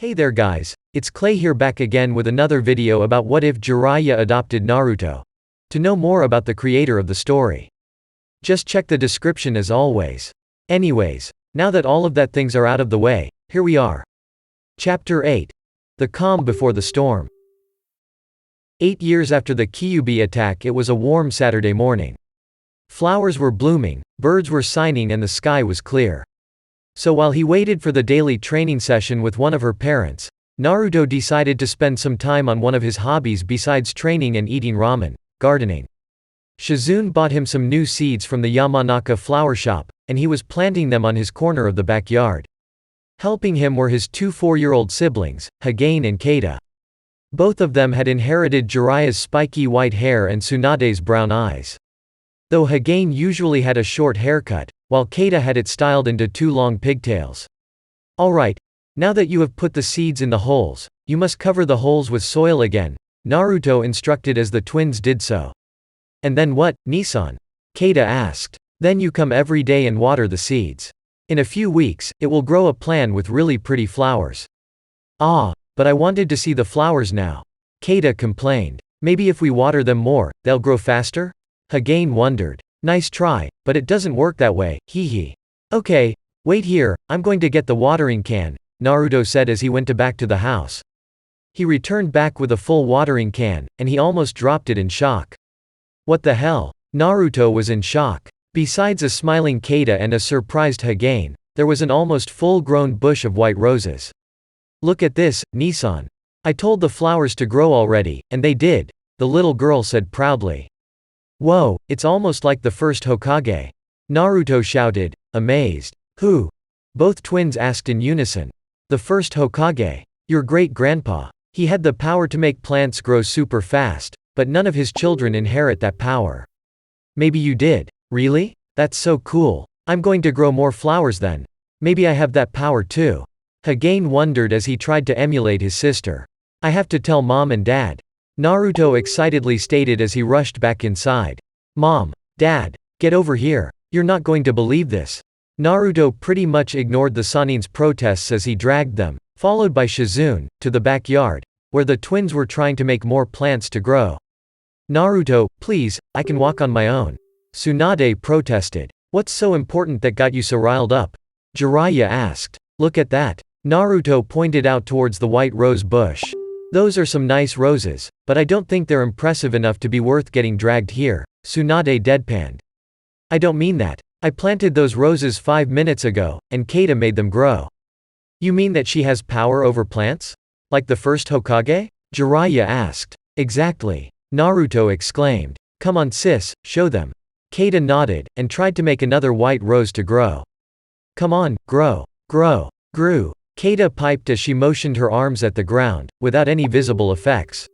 Hey there guys, it's Klay here back again with another video about what if Jiraiya adopted Naruto. To know more about the creator of the story, just check the description as always. Anyways, now that all of that things are out of the way, here we are. Chapter 8. The Calm Before the Storm. 8 years after the Kyuubi attack, it was a warm Saturday morning. Flowers were blooming, birds were singing, and the sky was clear. So while he waited for the daily training session with one of her parents, Naruto decided to spend some time on one of his hobbies besides training and eating ramen: gardening. Shizune bought him some new seeds from the Yamanaka flower shop, and he was planting them on his corner of the backyard. Helping him were his two 4-year-old siblings, Hagane and Keita. Both of them had inherited Jiraiya's spiky white hair and Tsunade's brown eyes. Though Hagane usually had a short haircut, while Keita had it styled into 2 long pigtails. Alright, now that you have put the seeds in the holes, you must cover the holes with soil again, Naruto instructed as the twins did so. And then what, Nissan? Keita asked. Then you come every day and water the seeds. In a few weeks, it will grow a plant with really pretty flowers. Ah, but I wanted to see the flowers now, Keita complained. Maybe if we water them more, they'll grow faster? Hagane wondered. Nice try, but it doesn't work that way, hee. Okay, wait here, I'm going to get the watering can, Naruto said as he went back to the house. He returned back with a full watering can, and he almost dropped it in shock. What the hell? Naruto was in shock. Besides a smiling Keita and a surprised Hagane, there was an almost full-grown bush of white roses. Look at this, Nissan. I told the flowers to grow already, and they did, the little girl said proudly. Whoa, it's almost like the first Hokage. Naruto shouted, amazed. Who? Both twins asked in unison. The first Hokage. Your great-grandpa. He had the power to make plants grow super fast, but none of his children inherit that power. Maybe you did. Really? That's so cool. I'm going to grow more flowers then. Maybe I have that power too. Hagane wondered as he tried to emulate his sister. I have to tell mom and dad, Naruto excitedly stated as he rushed back inside. Mom, Dad, get over here, you're not going to believe this. Naruto pretty much ignored the Sannin's protests as he dragged them, followed by Shizune, to the backyard, where the twins were trying to make more plants to grow. Naruto, please, I can walk on my own. Tsunade protested. What's so important that got you so riled up? Jiraiya asked. Look at that. Naruto pointed out towards the white rose bush. Those are some nice roses, but I don't think they're impressive enough to be worth getting dragged here, Tsunade deadpanned. I don't mean that. I planted those roses 5 minutes ago, and Keita made them grow. You mean that she has power over plants? Like the first Hokage? Jiraiya asked. Exactly. Naruto exclaimed. Come on sis, show them. Keita nodded, and tried to make another white rose to grow. Come on, grow. Grow. Grew. Keita piped as she motioned her arms at the ground, without any visible effects.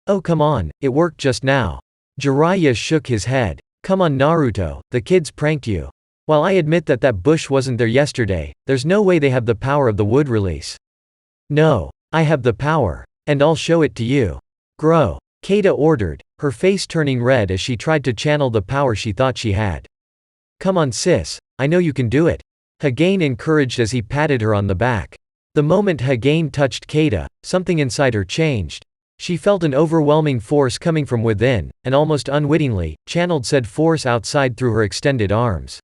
Oh come on, it worked just now. Jiraiya shook his head. Come on Naruto, the kids pranked you. While I admit that that bush wasn't there yesterday, there's no way they have the power of the wood release. No, I have the power. And I'll show it to you. Grow. Keita ordered, her face turning red as she tried to channel the power she thought she had. Come on sis, I know you can do it. Hagane encouraged as he patted her on the back. The moment Hagane touched Keita, something inside her changed. She felt an overwhelming force coming from within, and almost unwittingly, channeled said force outside through her extended arms.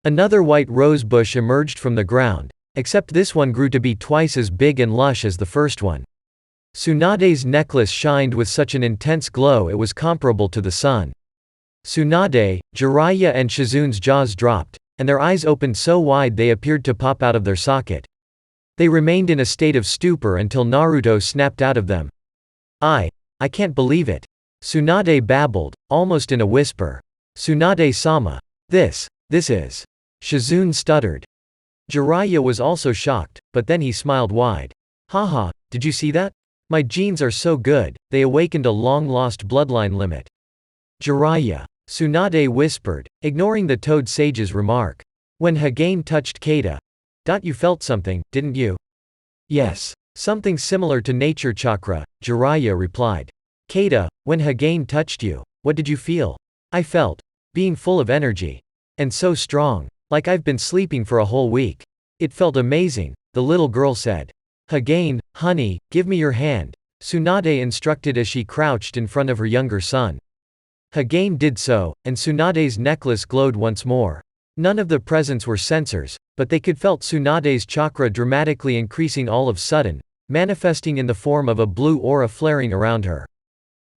Another white rose bush emerged from the ground, except this one grew to be twice as big and lush as the first one. Tsunade's necklace shined with such an intense glow it was comparable to the sun. Tsunade, Jiraiya and Shizune's jaws dropped, and their eyes opened so wide they appeared to pop out of their socket. They remained in a state of stupor until Naruto snapped out of them. I can't believe it. Tsunade babbled, almost in a whisper. Tsunade-sama. This is. Shizune stuttered. Jiraiya was also shocked, but then he smiled wide. Haha, did you see that? My genes are so good, they awakened a long-lost bloodline limit. Jiraiya. Tsunade whispered, ignoring the Toad Sage's remark. When Hagane touched Keita, you felt something, didn't you? Yes. Something similar to nature chakra, Jiraiya replied. Keita, when Hagane touched you, what did you feel? I felt being full of energy. And so strong. Like I've been sleeping for a whole week. It felt amazing, the little girl said. Hagane, honey, give me your hand, Tsunade instructed as she crouched in front of her younger son. Hagane did so, and Tsunade's necklace glowed once more. None of the presents were sensors, but they could felt Tsunade's chakra dramatically increasing all of a sudden, manifesting in the form of a blue aura flaring around her.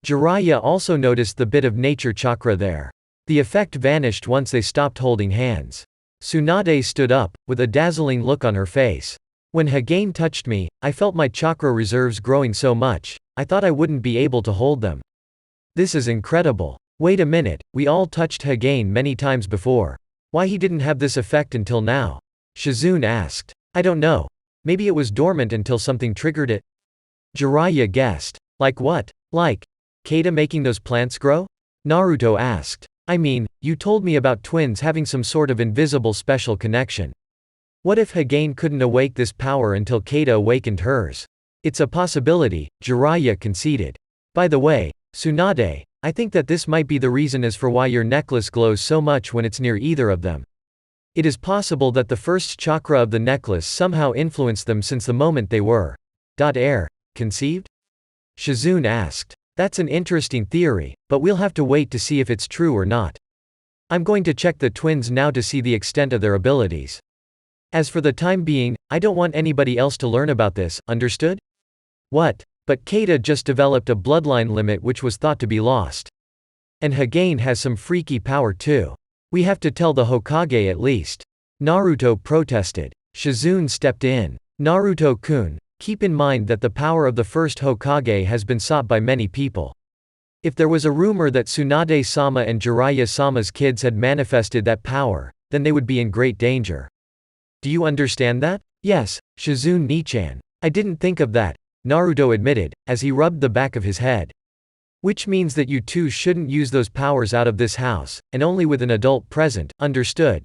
Jiraiya also noticed the bit of nature chakra there. The effect vanished once they stopped holding hands. Tsunade stood up, with a dazzling look on her face. When Hagane touched me, I felt my chakra reserves growing so much, I thought I wouldn't be able to hold them. This is incredible. Wait a minute, we all touched Hagane many times before. Why he didn't have this effect until now? Shizune asked. I don't know. Maybe it was dormant until something triggered it? Jiraiya guessed. Like what? Like Keita making those plants grow? Naruto asked. I mean, you told me about twins having some sort of invisible special connection. What if Hagane couldn't awake this power until Keita awakened hers? It's a possibility, Jiraiya conceded. By the way, Tsunade, I think that this might be the reason as for why your necklace glows so much when it's near either of them. It is possible that the first chakra of the necklace somehow influenced them since the moment they were conceived? Shizune asked. That's an interesting theory, but we'll have to wait to see if it's true or not. I'm going to check the twins now to see the extent of their abilities. As for the time being, I don't want anybody else to learn about this, understood? What? But Keita just developed a bloodline limit which was thought to be lost. And Hagane has some freaky power too. We have to tell the Hokage at least. Naruto protested. Shizune stepped in. Naruto-kun, keep in mind that the power of the first Hokage has been sought by many people. If there was a rumor that Tsunade-sama and Jiraiya-sama's kids had manifested that power, then they would be in great danger. Do you understand that? Yes, Shizune-ni-chan. I didn't think of that, Naruto admitted, as he rubbed the back of his head. Which means that you two shouldn't use those powers out of this house, and only with an adult present, understood?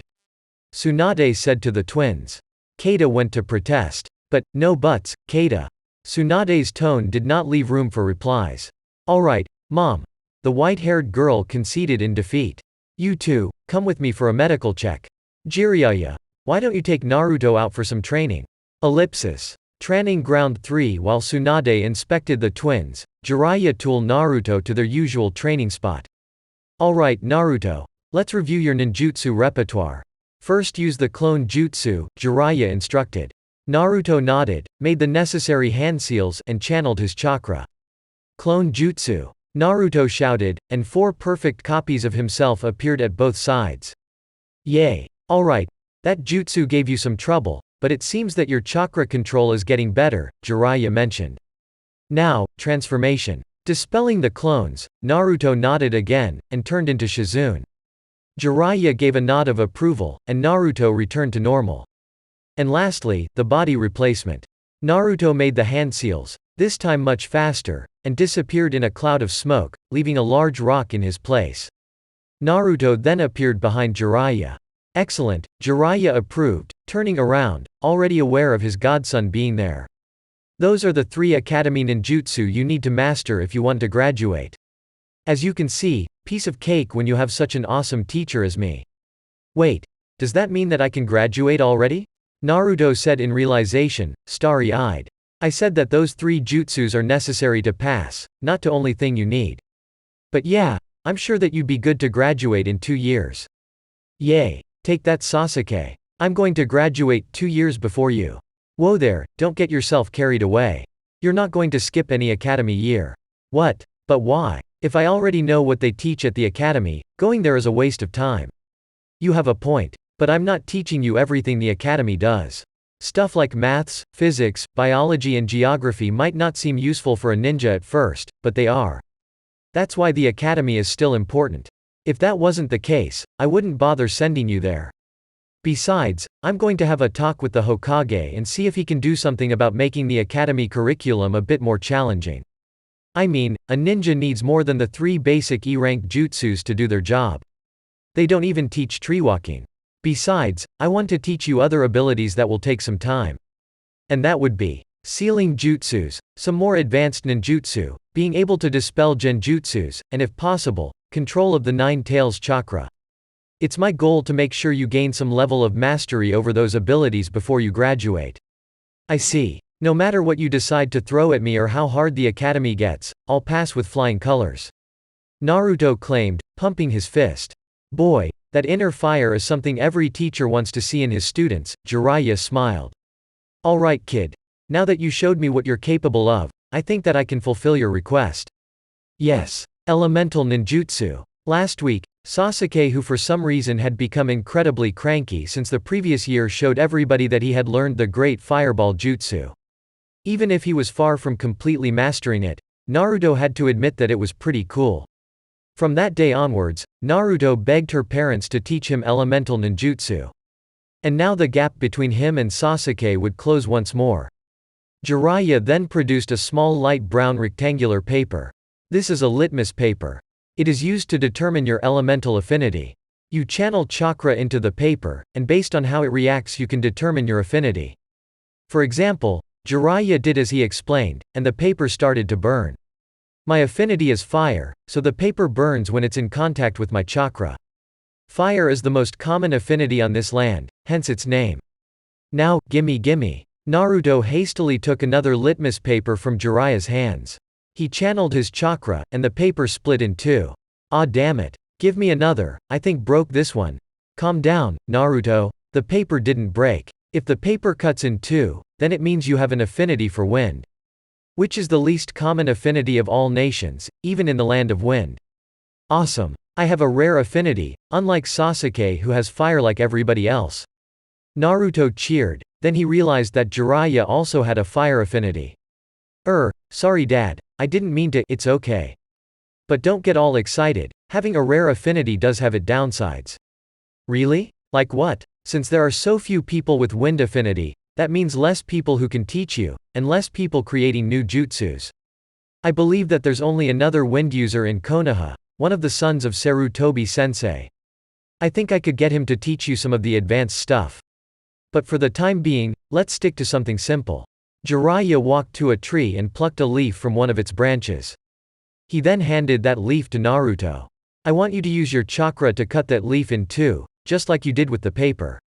Tsunade said to the twins. Keita went to protest. But, no buts, Keita. Tsunade's tone did not leave room for replies. Alright, Mom. The white-haired girl conceded in defeat. You two, come with me for a medical check. Jiraiya. Why don't you take Naruto out for some training? Ellipsis. Training ground 3. While Tsunade inspected the twins, Jiraiya took Naruto to their usual training spot. Alright Naruto. Let's review your ninjutsu repertoire. First use the clone jutsu, Jiraiya instructed. Naruto nodded, made the necessary hand seals, and channeled his chakra. Clone jutsu. Naruto shouted, and 4 perfect copies of himself appeared at both sides. Yay. Alright. That jutsu gave you some trouble, but it seems that your chakra control is getting better, Jiraiya mentioned. Now, transformation. Dispelling the clones, Naruto nodded again, and turned into Shizune. Jiraiya gave a nod of approval, and Naruto returned to normal. And lastly, the body replacement. Naruto made the hand seals, this time much faster, and disappeared in a cloud of smoke, leaving a large rock in his place. Naruto then appeared behind Jiraiya. Excellent, Jiraiya approved, turning around, already aware of his godson being there. Those are the 3 academy ninjutsu you need to master if you want to graduate. As you can see, piece of cake when you have such an awesome teacher as me. Wait, does that mean that I can graduate already? Naruto said in realization, starry-eyed. I said that those 3 jutsus are necessary to pass, not the only thing you need. But yeah, I'm sure that you'd be good to graduate in 2 years. Yay. Take that Sasuke. I'm going to graduate 2 years before you. Whoa there, don't get yourself carried away. You're not going to skip any academy year. What? But why? If I already know what they teach at the academy, going there is a waste of time. You have a point. But I'm not teaching you everything the academy does. Stuff like maths, physics, biology and geography might not seem useful for a ninja at first, but they are. That's why the academy is still important. If that wasn't the case, I wouldn't bother sending you there. Besides, I'm going to have a talk with the Hokage and see if he can do something about making the academy curriculum a bit more challenging. I mean, a ninja needs more than the 3 basic E-rank jutsus to do their job. They don't even teach tree walking. Besides, I want to teach you other abilities that will take some time. And that would be sealing jutsus, some more advanced ninjutsu, being able to dispel genjutsus, and if possible, control of the 9 tails chakra. It's my goal to make sure you gain some level of mastery over those abilities before you graduate. I see. No matter what you decide to throw at me or how hard the academy gets, I'll pass with flying colors," Naruto claimed, pumping his fist. "Boy, that inner fire is something every teacher wants to see in his students," Jiraiya smiled. "Alright kid. Now that you showed me what you're capable of, I think that I can fulfill your request." Yes. Elemental ninjutsu. Last week, Sasuke, who for some reason had become incredibly cranky since the previous year, showed everybody that he had learned the great fireball jutsu. Even if he was far from completely mastering it, Naruto had to admit that it was pretty cool. From that day onwards, Naruto begged her parents to teach him elemental ninjutsu. And now the gap between him and Sasuke would close once more. Jiraiya then produced a small light brown rectangular paper. This is a litmus paper. It is used to determine your elemental affinity. You channel chakra into the paper, and based on how it reacts you can determine your affinity. For example, Jiraiya did as he explained, and the paper started to burn. My affinity is fire, so the paper burns when it's in contact with my chakra. Fire is the most common affinity on this land, hence its name. Now, gimme. Naruto hastily took another litmus paper from Jiraiya's hands. He channeled his chakra, and the paper split in two. "Ah damn it. Give me another, I think broke this one." "Calm down, Naruto. The paper didn't break. If the paper cuts in two, then it means you have an affinity for wind. Which is the least common affinity of all nations, even in the land of wind." "Awesome. I have a rare affinity, unlike Sasuke who has fire like everybody else." Naruto cheered, then he realized that Jiraiya also had a fire affinity. Sorry dad, I didn't mean to." "It's okay. But don't get all excited, having a rare affinity does have its downsides." "Really? Like what?" "Since there are so few people with wind affinity, that means less people who can teach you, and less people creating new jutsus. I believe that there's only another wind user in Konoha, one of the sons of Sarutobi-sensei. I think I could get him to teach you some of the advanced stuff. But for the time being, let's stick to something simple." Jiraiya walked to a tree and plucked a leaf from one of its branches. He then handed that leaf to Naruto. "I want you to use your chakra to cut that leaf in two, just like you did with the paper."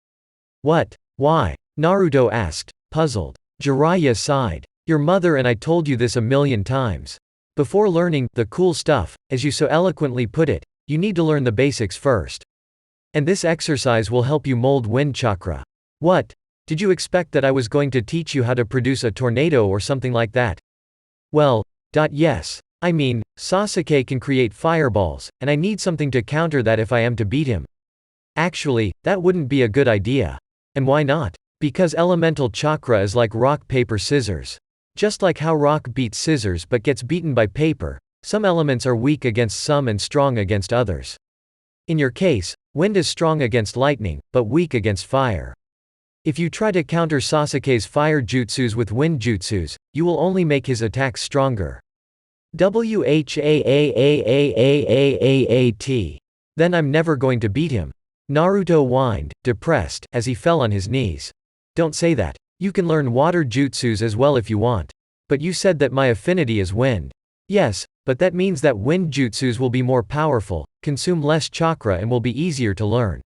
"What? Why?" Naruto asked, puzzled. Jiraiya sighed. "Your mother and I told you this a million times. Before learning the cool stuff, as you so eloquently put it, you need to learn the basics first. And this exercise will help you mold wind chakra." "What? Did you expect that I was going to teach you how to produce a tornado or something like that?" "Well, yes. I mean, Sasuke can create fireballs, and I need something to counter that if I am to beat him." "Actually, that wouldn't be a good idea." "And why not?" "Because elemental chakra is like rock paper scissors. Just like how rock beats scissors but gets beaten by paper, some elements are weak against some and strong against others. In your case, wind is strong against lightning, but weak against fire. If you try to counter Sasuke's fire jutsus with wind jutsus, you will only make his attacks stronger. Whaaaaaaaaaat. Then I'm never going to beat him." Naruto whined, depressed, as he fell on his knees. "Don't say that. You can learn water jutsus as well if you want. But you said that my affinity is wind." "Yes, but that means that wind jutsus will be more powerful, consume less chakra and will be easier to learn.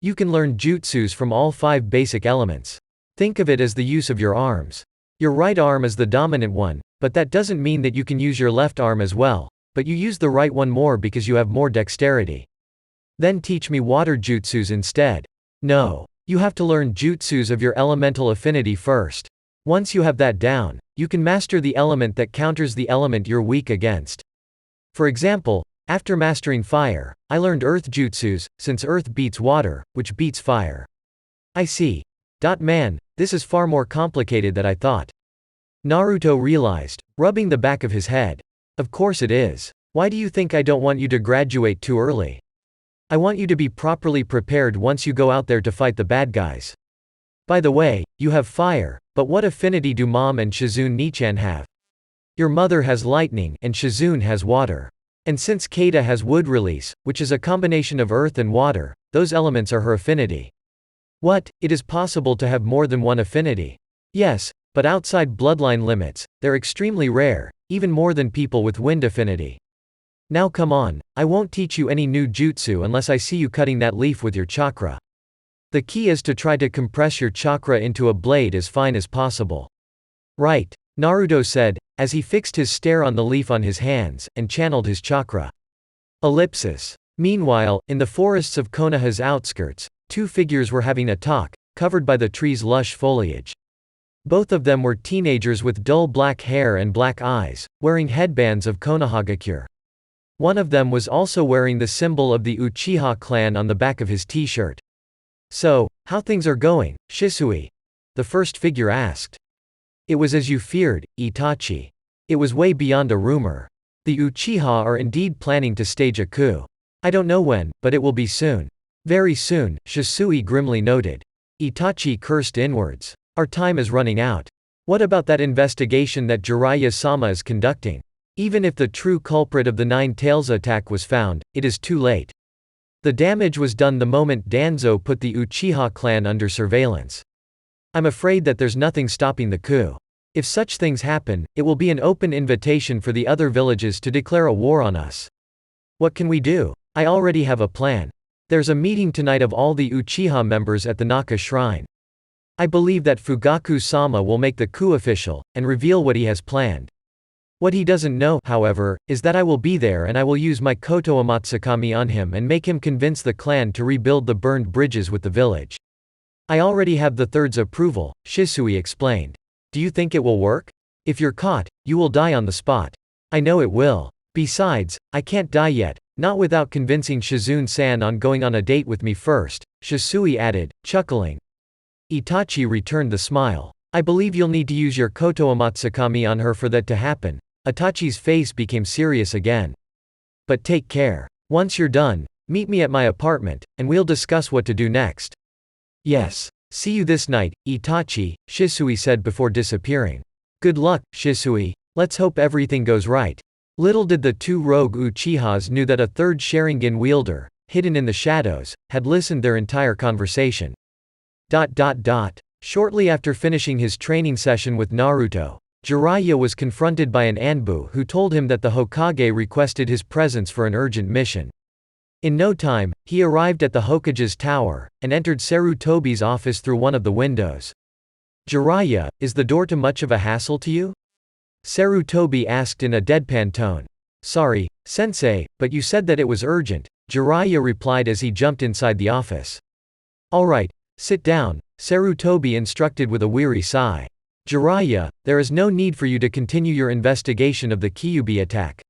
You can learn jutsus from all 5 basic elements. Think of it as the use of your arms. Your right arm is the dominant one, but that doesn't mean that you can use your left arm as well, but you use the right one more because you have more dexterity. Then teach me water jutsus instead." "No. You have to learn jutsus of your elemental affinity first. Once you have that down, you can master the element that counters the element you're weak against. For example, after mastering fire, I learned earth jutsus, since earth beats water, which beats fire." "I see. Man, this is far more complicated than I thought." Naruto realized, rubbing the back of his head. "Of course it is. Why do you think I don't want you to graduate too early? I want you to be properly prepared once you go out there to fight the bad guys. By the way, you have fire, but what affinity do Mom and Shizune-chan have? Your mother has lightning, and Shizune has water. And since Keita has wood release, which is a combination of earth and water, those elements are her affinity." "What? It is possible to have more than one affinity?" "Yes, but outside bloodline limits, they're extremely rare, even more than people with wind affinity. Now come on, I won't teach you any new jutsu unless I see you cutting that leaf with your chakra. The key is to try to compress your chakra into a blade as fine as possible. Right, Naruto said, as he fixed his stare on the leaf on his hands, and channeled his chakra. Ellipsis. Meanwhile, in the forests of Konoha's outskirts, two figures were having a talk, covered by the tree's lush foliage. Both of them were teenagers with dull black hair and black eyes, wearing headbands of Konohagakure. One of them was also wearing the symbol of the Uchiha clan on the back of his t-shirt. "So, how things are going, Shisui?" the first figure asked. "It was as you feared, Itachi. It was way beyond a rumor. The Uchiha are indeed planning to stage a coup. I don't know when, but it will be soon. Very soon," Shisui grimly noted. Itachi cursed inwards. "Our time is running out. What about that investigation that Jiraiya-sama is conducting? Even if the true culprit of the Nine Tails attack was found, it is too late. The damage was done the moment Danzo put the Uchiha clan under surveillance. I'm afraid that there's nothing stopping the coup. If such things happen, it will be an open invitation for the other villages to declare a war on us. What can we do? I already have a plan. There's a meeting tonight of all the Uchiha members at the Naka Shrine. I believe that Fugaku-sama will make the coup official, and reveal what he has planned. What he doesn't know, however, is that I will be there and I will use my Koto Amatsukami on him and make him convince the clan to rebuild the burned bridges with the village. I already have the third's approval," Shisui explained. "Do you think it will work? If you're caught, you will die on the spot. I know it will. Besides, I can't die yet, not without convincing Shizune-san on going on a date with me first," Shisui added, chuckling. Itachi returned the smile. "I believe you'll need to use your Koto Amatsukami on her for that to happen." Itachi's face became serious again. "But take care. Once you're done, meet me at my apartment, and we'll discuss what to do next." "Yes. See you this night, Itachi," Shisui said before disappearing. "Good luck, Shisui. Let's hope everything goes right." Little did the two rogue Uchihas knew that a third Sharingan wielder, hidden in the shadows, had listened their entire conversation. Shortly after finishing his training session with Naruto, Jiraiya was confronted by an Anbu who told him that the Hokage requested his presence for an urgent mission. In no time, he arrived at the Hokage's tower, and entered Sarutobi's office through one of the windows. "Jiraiya, is the door too much of a hassle to you?" Sarutobi asked in a deadpan tone. "Sorry, sensei, but you said that it was urgent," Jiraiya replied as he jumped inside the office. "All right, sit down," Sarutobi instructed with a weary sigh. "Jiraiya, there is no need for you to continue your investigation of the Kyuubi attack."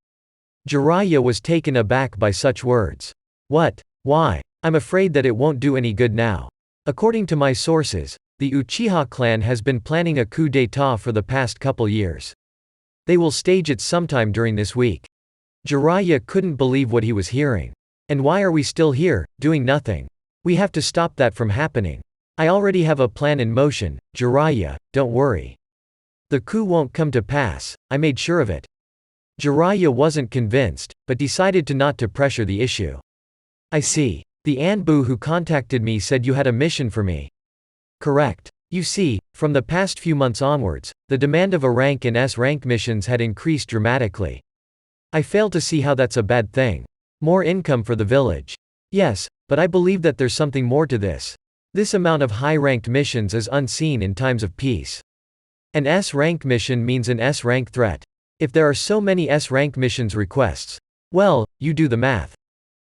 Jiraiya was taken aback by such words. "What? Why? I'm afraid that it won't do any good now. According to my sources, the Uchiha clan has been planning a coup d'état for the past couple years. They will stage it sometime during this week." Jiraiya couldn't believe what he was hearing. "And why are we still here, doing nothing? We have to stop that from happening. I already have a plan in motion, Jiraiya, don't worry. The coup won't come to pass, I made sure of it." Jiraiya wasn't convinced, but decided not to pressure the issue. "I see. The Anbu who contacted me said you had a mission for me." "Correct. You see, from the past few months onwards, the demand of A rank and S rank missions had increased dramatically. I fail to see how that's a bad thing. More income for the village. Yes, but I believe that there's something more to this. This amount of high-ranked missions is unseen in times of peace. An S-rank mission means an S-rank threat. If there are so many S-rank missions requests, well, you do the math.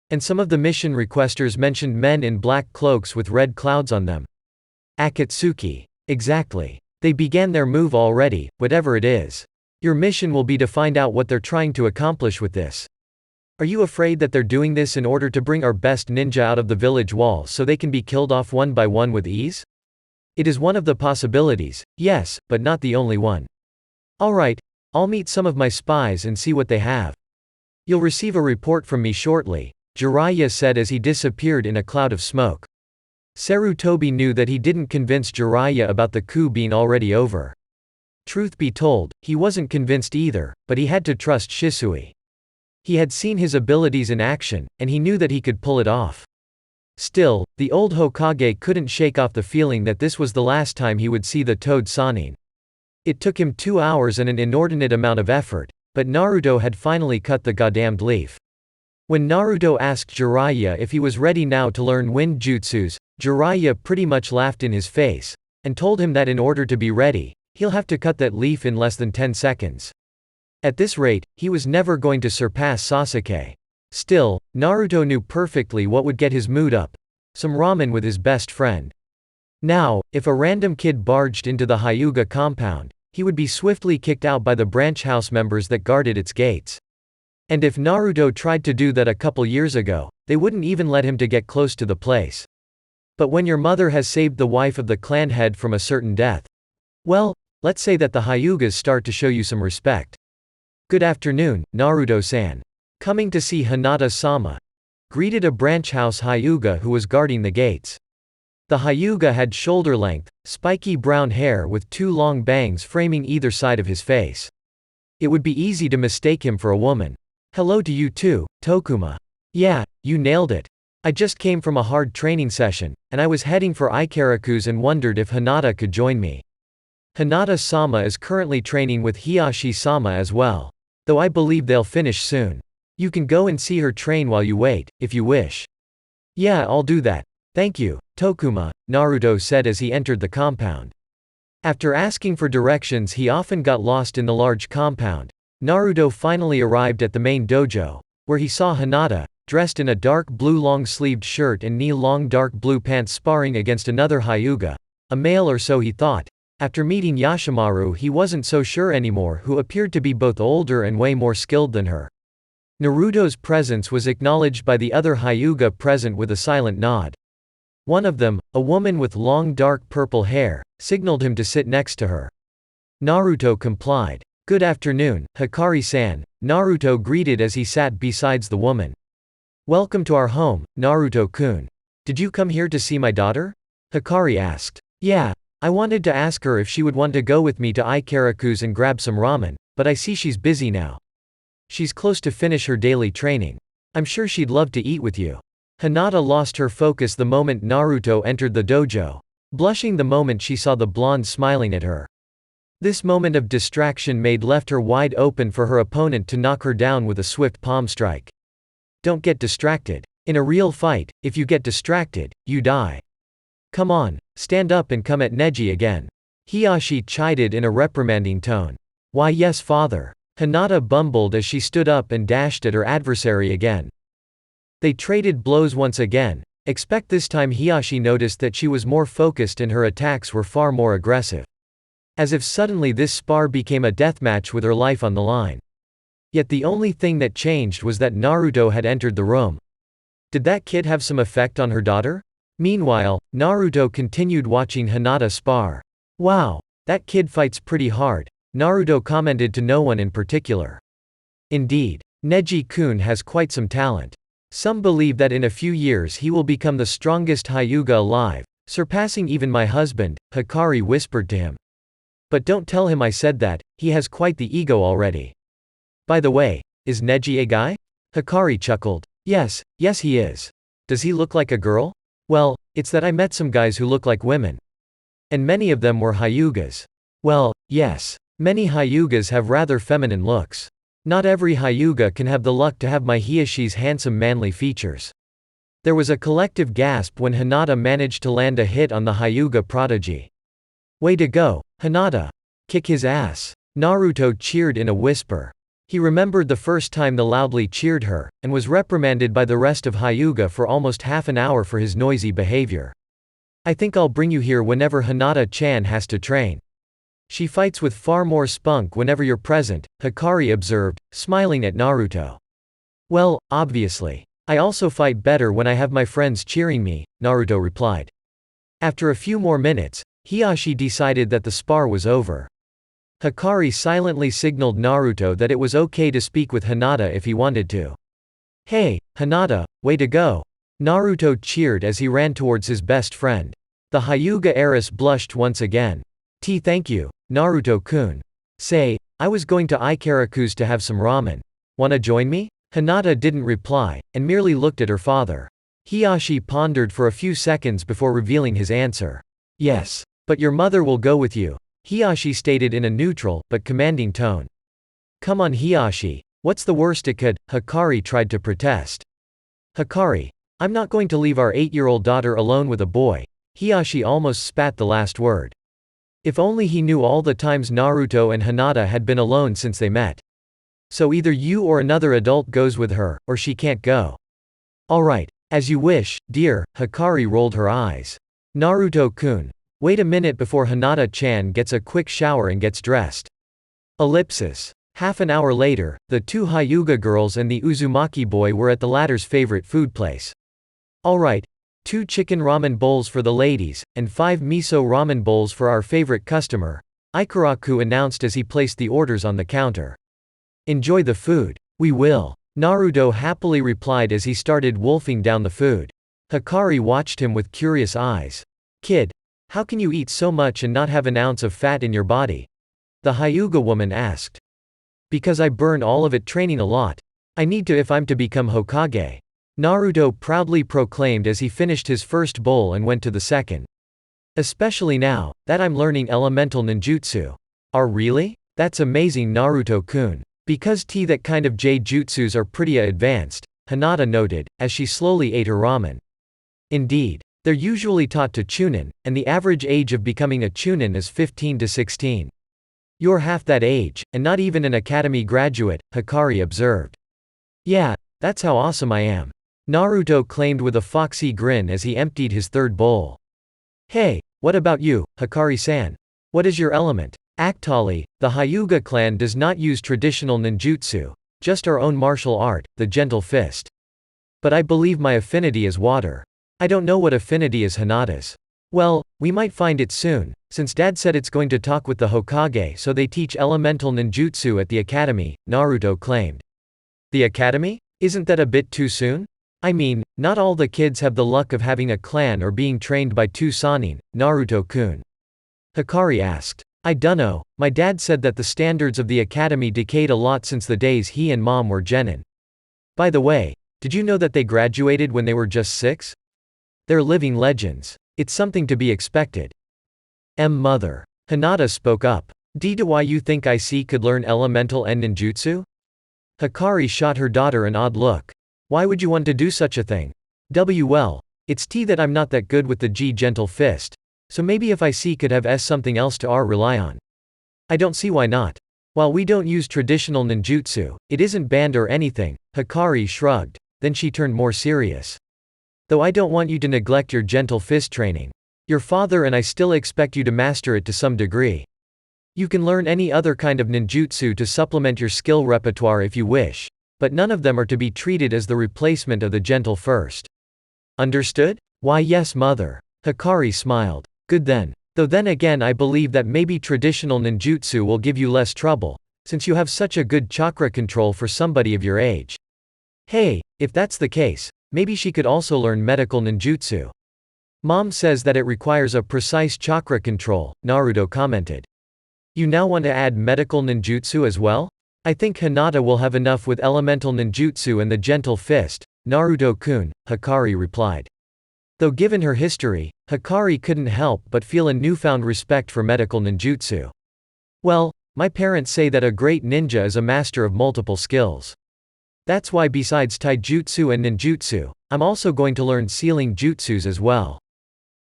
And some of the mission requesters mentioned men in black cloaks with red clouds on them." Akatsuki. "Exactly. They began their move already, whatever it is. Your mission will be to find out what they're trying to accomplish with this. Are you afraid that they're doing this in order to bring our best ninja out of the village wall so they can be killed off one by one with ease? It is one of the possibilities, yes, but not the only one. All right, I'll meet some of my spies and see what they have. You'll receive a report from me shortly," Jiraiya said as he disappeared in a cloud of smoke. Sarutobi knew that he didn't convince Jiraiya about the coup being already over. Truth be told, he wasn't convinced either, but he had to trust Shisui. He had seen his abilities in action, and he knew that he could pull it off. Still, the old Hokage couldn't shake off the feeling that this was the last time he would see the toad Sannin. It took him 2 hours and an inordinate amount of effort, but Naruto had finally cut the goddamned leaf. When Naruto asked Jiraiya if he was ready now to learn wind jutsus, Jiraiya pretty much laughed in his face, and told him that in order to be ready, He'll have to cut that leaf in less than 10 seconds. At this rate, he was never going to surpass Sasuke. Still, Naruto knew perfectly what would get his mood up. Some ramen with his best friend. Now, if a random kid barged into the Hyuga compound, he would be swiftly kicked out by the branch house members that guarded its gates. And if Naruto tried to do that a couple years ago, they wouldn't even let him to get close to the place. But when your mother has saved the wife of the clan head from a certain death, well, let's say that the Hyugas start to show you some respect. Good afternoon, Naruto-san. Coming to see Hinata-sama, greeted a branch house Hyuga who was guarding the gates. The Hyuga had shoulder-length, spiky brown hair with 2 long bangs framing either side of his face. It would be easy to mistake him for a woman. Hello to you too, Tokuma. Yeah, you nailed it. I just came from a hard training session, and I was heading for Ikaraku's and wondered if Hinata could join me. Hinata-sama is currently training with Hiyashi-sama as well. Though I believe they'll finish soon. You can go and see her train while you wait, if you wish. Yeah, I'll do that. Thank you, Tokuma, Naruto said as he entered the compound. After asking for directions he often got lost in the large compound. Naruto finally arrived at the main dojo, where he saw Hinata, dressed in a dark blue long-sleeved shirt and knee-long dark blue pants sparring against another Hyuga, a male or so he thought. After meeting Yashimaru he wasn't so sure anymore, who appeared to be both older and way more skilled than her. Naruto's presence was acknowledged by the other Hyuga present with a silent nod. One of them, a woman with long dark purple hair, signaled him to sit next to her. Naruto complied. Good afternoon, Hikari-san, Naruto greeted as he sat beside the woman. Welcome to our home, Naruto-kun. Did you come here to see my daughter? Hikari asked. Yeah. I wanted to ask her if she would want to go with me to Ikaraku's and grab some ramen, but I see she's busy now. She's close to finish her daily training. I'm sure she'd love to eat with you. Hinata lost her focus the moment Naruto entered the dojo, blushing the moment she saw the blonde smiling at her. This moment of distraction left her wide open for her opponent to knock her down with a swift palm strike. Don't get distracted. In a real fight, if you get distracted, you die. Come on, stand up and come at Neji again. Hiyashi chided in a reprimanding tone. Why yes father. Hinata bumbled as she stood up and dashed at her adversary again. They traded blows once again, except this time Hiyashi noticed that she was more focused and her attacks were far more aggressive. As if suddenly this spar became a deathmatch with her life on the line. Yet the only thing that changed was that Naruto had entered the room. Did that kid have some effect on her daughter? Meanwhile, Naruto continued watching Hinata spar. Wow, that kid fights pretty hard, Naruto commented to no one in particular. Indeed, Neji-kun has quite some talent. Some believe that in a few years he will become the strongest Hyuga alive, surpassing even my husband, Hikari whispered to him. But don't tell him I said that, he has quite the ego already. By the way, is Neji a guy? Hikari chuckled. Yes he is. Does he look like a girl? Well, it's that I met some guys who look like women. And many of them were Hyugas. Well, yes. Many Hyugas have rather feminine looks. Not every Hyuga can have the luck to have my Hiyashi's handsome manly features. There was a collective gasp when Hinata managed to land a hit on the Hyuga prodigy. Way to go, Hinata. Kick his ass. Naruto cheered in a whisper. He remembered the first time the loudly cheered her, and was reprimanded by the rest of Hyuga for almost half an hour for his noisy behavior. I think I'll bring you here whenever Hinata-chan has to train. She fights with far more spunk whenever you're present, Hikari observed, smiling at Naruto. Well, obviously. I also fight better when I have my friends cheering me, Naruto replied. After a few more minutes, Hiyashi decided that the spar was over. Hikari silently signaled Naruto that it was okay to speak with Hinata if he wanted to. Hey, Hinata, way to go! Naruto cheered as he ran towards his best friend. The Hyuga heiress blushed once again. Thank you, Naruto-kun. Say, I was going to Ikaraku's to have some ramen. Wanna join me? Hinata didn't reply, and merely looked at her father. Hiyashi pondered for a few seconds before revealing his answer. Yes. But your mother will go with you, Hiyashi stated in a neutral, but commanding tone. Come on Hiyashi, what's the worst it could? Hikari tried to protest. Hikari, I'm not going to leave our 8-year-old daughter alone with a boy. Hiyashi almost spat the last word. If only he knew all the times Naruto and Hinata had been alone since they met. So either you or another adult goes with her, or she can't go. Alright, as you wish, dear. Hikari rolled her eyes. Naruto-kun. Wait a minute before Hinata-chan gets a quick shower and gets dressed. Ellipsis. Half an hour later, the two Hyuga girls and the Uzumaki boy were at the latter's favorite food place. Alright. 2 chicken ramen bowls for the ladies, and 5 miso ramen bowls for our favorite customer, Ikaraku announced as he placed the orders on the counter. Enjoy the food. We will. Naruto happily replied as he started wolfing down the food. Hikari watched him with curious eyes. Kid, how can you eat so much and not have an ounce of fat in your body? The Hyuga woman asked. Because I burn all of it training a lot. I need to if I'm to become Hokage. Naruto proudly proclaimed as he finished his first bowl and went to the second. Especially now that I'm learning elemental ninjutsu. Really? That's amazing, Naruto-kun. Because that kind of jutsus are pretty advanced, Hinata noted, as she slowly ate her ramen. Indeed. They're usually taught to chunin, and the average age of becoming a chunin is 15 to 16. You're half that age, and not even an academy graduate, Hikari observed. Yeah, that's how awesome I am. Naruto claimed with a foxy grin as he emptied his third bowl. Hey, what about you, Hikari-san? What is your element? Actually, the Hyuga clan does not use traditional ninjutsu, just our own martial art, the gentle fist. But I believe my affinity is water. I don't know what affinity is Hinata's. Well, we might find it soon, since Dad said it's going to talk with the Hokage so they teach elemental ninjutsu at the academy, Naruto claimed. The academy? Isn't that a bit too soon? I mean, not all the kids have the luck of having a clan or being trained by 2 Sannin, Naruto-kun. Hikari asked. I dunno, my dad said that the standards of the academy decayed a lot since the days he and mom were genin. By the way, did you know that they graduated when they were just 6? They're living legends. It's something to be expected. Mother. Hinata spoke up. Do why you think I could learn elemental and ninjutsu? Hikari shot her daughter an odd look. Why would you want to do such a thing? Well, it's that I'm not that good with the gentle fist. So maybe if I could have something else to rely on. I don't see why not. While we don't use traditional ninjutsu, it isn't banned or anything, Hikari shrugged, then she turned more serious. Though I don't want you to neglect your gentle fist training. Your father and I still expect you to master it to some degree. You can learn any other kind of ninjutsu to supplement your skill repertoire if you wish, but none of them are to be treated as the replacement of the gentle first. Understood? Why yes, mother. Hikari smiled. Good then. Though then again I believe that maybe traditional ninjutsu will give you less trouble, since you have such a good chakra control for somebody of your age. Hey, if that's the case, maybe she could also learn medical ninjutsu. Mom says that it requires a precise chakra control, Naruto commented. You now want to add medical ninjutsu as well? I think Hinata will have enough with elemental ninjutsu and the gentle fist, Naruto-kun, Hikari replied. Though given her history, Hikari couldn't help but feel a newfound respect for medical ninjutsu. Well, my parents say that a great ninja is a master of multiple skills. That's why besides taijutsu and ninjutsu, I'm also going to learn sealing jutsus as well.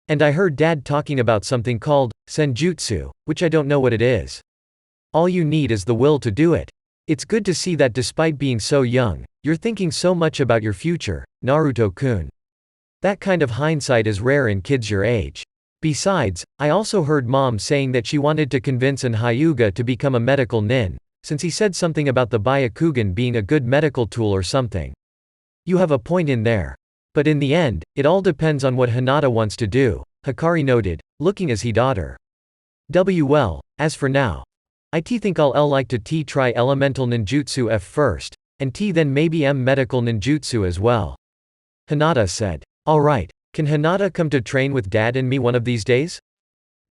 And I heard Dad talking about something called senjutsu, which I don't know what it is. All you need is the will to do it. It's good to see that despite being so young, you're thinking so much about your future, Naruto-kun. That kind of hindsight is rare in kids your age. Besides, I also heard Mom saying that she wanted to convince an Hyuga to become a medical nin, since he said something about the Byakugan being a good medical tool or something. You have a point in there. But in the end, it all depends on what Hinata wants to do, Hikari noted, looking as he daughter. Well, as for now, I think I'll like to try elemental ninjutsu first, and then maybe medical ninjutsu as well. Hinata said. Alright, can Hinata come to train with Dad and me one of these days?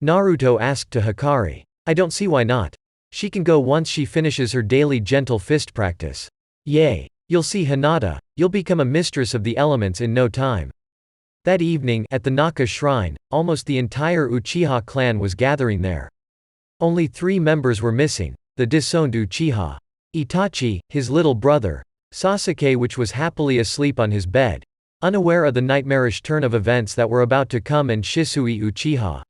Naruto asked to Hikari. I don't see why not. She can go once she finishes her daily gentle fist practice. Yay. You'll see Hinata, you'll become a mistress of the elements in no time. That evening, at the Naka shrine, almost the entire Uchiha clan was gathering there. Only 3 members were missing, the disowned Uchiha. Itachi, his little brother, Sasuke which was happily asleep on his bed, unaware of the nightmarish turn of events that were about to come, and Shisui Uchiha.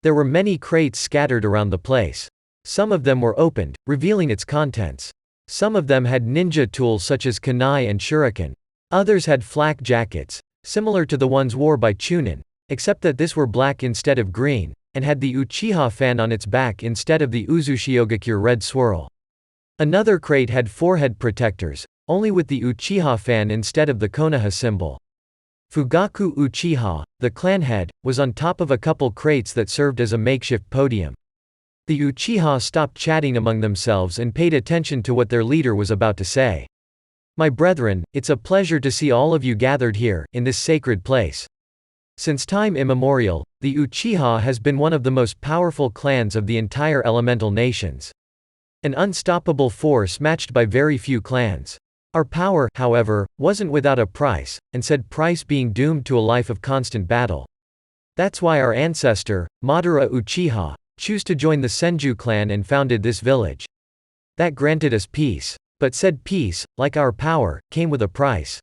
There were many crates scattered around the place. Some of them were opened, revealing its contents. Some of them had ninja tools such as kunai and shuriken. Others had flak jackets, similar to the ones worn by Chunin, except that this were black instead of green, and had the Uchiha fan on its back instead of the Uzushiogakure red swirl. Another crate had forehead protectors, only with the Uchiha fan instead of the Konoha symbol. Fugaku Uchiha, the clan head, was on top of a couple crates that served as a makeshift podium. The Uchiha stopped chatting among themselves and paid attention to what their leader was about to say. My brethren, it's a pleasure to see all of you gathered here, in this sacred place. Since time immemorial, the Uchiha has been one of the most powerful clans of the entire elemental nations. An unstoppable force matched by very few clans. Our power, however, wasn't without a price, and said price being doomed to a life of constant battle. That's why our ancestor, Madara Uchiha, chose to join the Senju clan and founded this village. That granted us peace. But said peace, like our power, came with a price.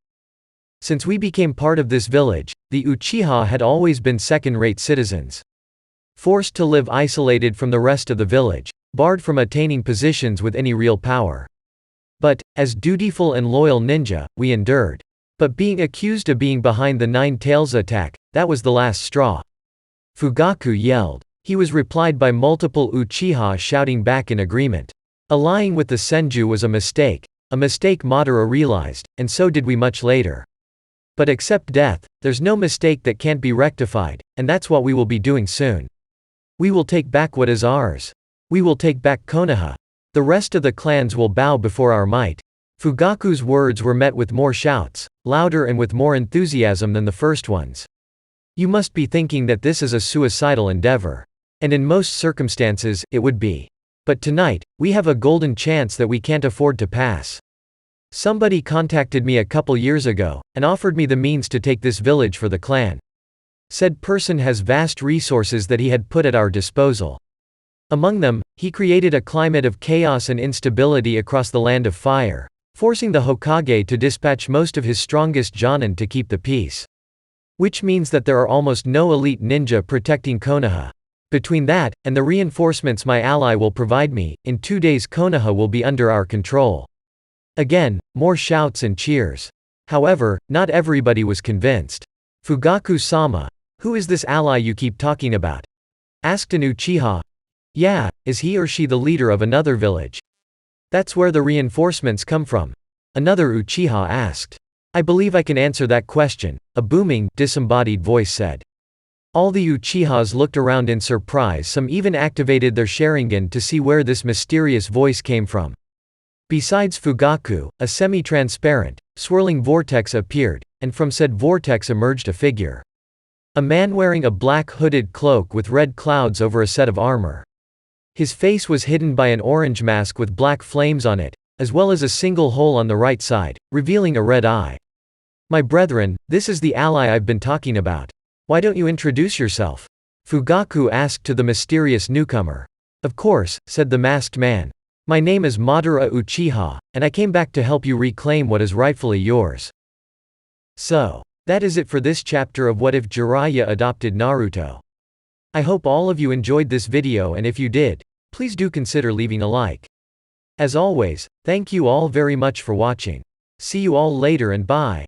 Since we became part of this village, the Uchiha had always been second-rate citizens. Forced to live isolated from the rest of the village, barred from attaining positions with any real power. But, as dutiful and loyal ninja, we endured. But being accused of being behind the Nine Tails attack, that was the last straw. Fugaku yelled. He was replied by multiple Uchiha shouting back in agreement. Allying with the Senju was a mistake Madara realized, and so did we much later. But except death, there's no mistake that can't be rectified, and that's what we will be doing soon. We will take back what is ours. We will take back Konoha. The rest of the clans will bow before our might. Fugaku's words were met with more shouts, louder and with more enthusiasm than the first ones. You must be thinking that this is a suicidal endeavor. And in most circumstances, it would be. But tonight, we have a golden chance that we can't afford to pass. Somebody contacted me a couple years ago, and offered me the means to take this village for the clan. Said person has vast resources that he had put at our disposal. Among them, he created a climate of chaos and instability across the land of fire, forcing the Hokage to dispatch most of his strongest Jonin to keep the peace. Which means that there are almost no elite ninja protecting Konoha. Between that, and the reinforcements my ally will provide me, in 2 days Konoha will be under our control. Again, more shouts and cheers. However, not everybody was convinced. Fugaku-sama, who is this ally you keep talking about? Asked an Uchiha. Yeah, is he or she the leader of another village? That's where the reinforcements come from. Another Uchiha asked. I believe I can answer that question, a booming, disembodied voice said. All the Uchihas looked around in surprise, some even activated their Sharingan to see where this mysterious voice came from. Besides Fugaku, a semi-transparent, swirling vortex appeared, and from said vortex emerged a figure. A man wearing a black hooded cloak with red clouds over a set of armor. His face was hidden by an orange mask with black flames on it, as well as a single hole on the right side, revealing a red eye. My brethren, this is the ally I've been talking about. Why don't you introduce yourself? Fugaku asked to the mysterious newcomer. Of course, said the masked man. My name is Madara Uchiha, and I came back to help you reclaim what is rightfully yours. So, that is it for this chapter of What If Jiraiya Adopted Naruto. I hope all of you enjoyed this video, and if you did, please do consider leaving a like. As always, thank you all very much for watching. See you all later and bye.